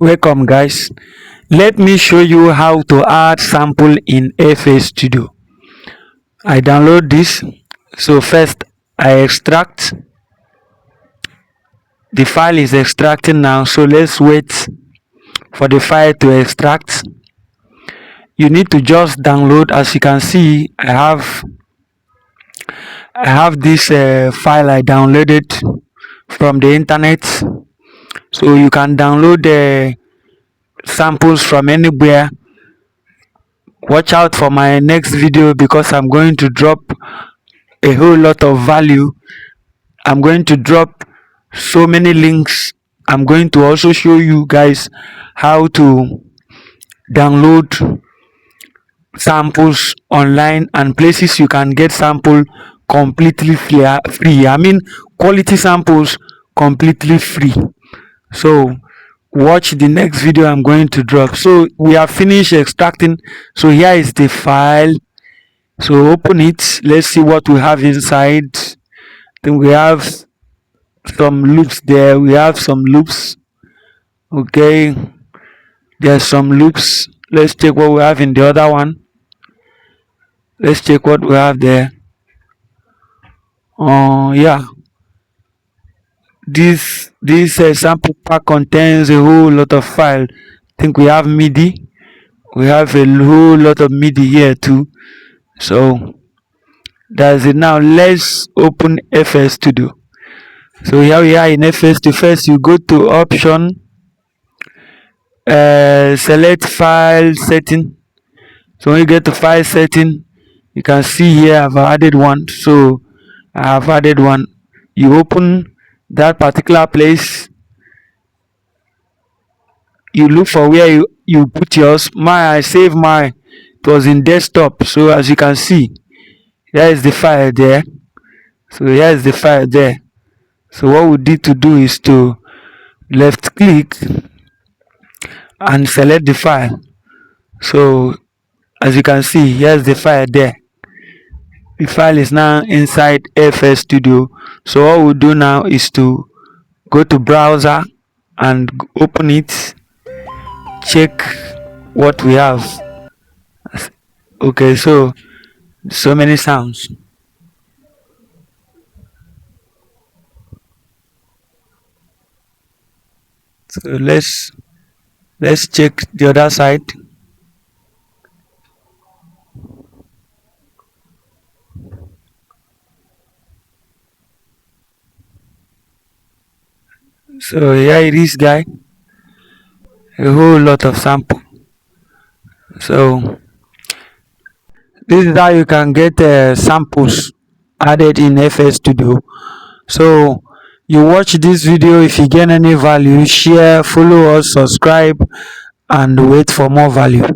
Welcome guys. Let me show you how to add sample in FL Studio. I download this. So first I extract. The file is extracting now, so let's wait for the file to extract. You need to just download. As you can see, I have this file I downloaded from the internet. So you can download the samples from anywhere. Watch out for my next video because I'm going to drop a whole lot of value. I'm going to drop so many links. I'm going to also show you guys how to download samples online and places you can get sample completely free. I mean quality samples completely free. So watch the next video I'm going to drop. So we have finished extracting. So here is the file. So open it. Let's see what we have inside. Then we have some loops there. We have some loops. Okay, there's some loops. Let's check what we have in the other one. Let's check what we have there. Yeah, this sample pack contains a whole lot of file. I think we have MIDI. We have a whole lot of MIDI here too. So that's it. Now let's open FL Studio. So here we are in FL Studio. First you go to option, select file setting. So when you get to file setting, you can see here I've added one. So I have added one. You open that particular place. You look for where you put yours. I save my, it was in desktop. So as you can see, there is the file there. So here is the file there. So what we need to do is to left click and select the file. So as you can see, here's the file there. The file is now inside FL Studio. So what we'll do now is to go to browser and open it, check what we have. Okay, so many sounds. So let's check the other side. So here it is, guy. A whole lot of sample. So this is how you can get samples added in FL Studio. So you watch this video. If you get any value, share, follow us, subscribe, and wait for more value.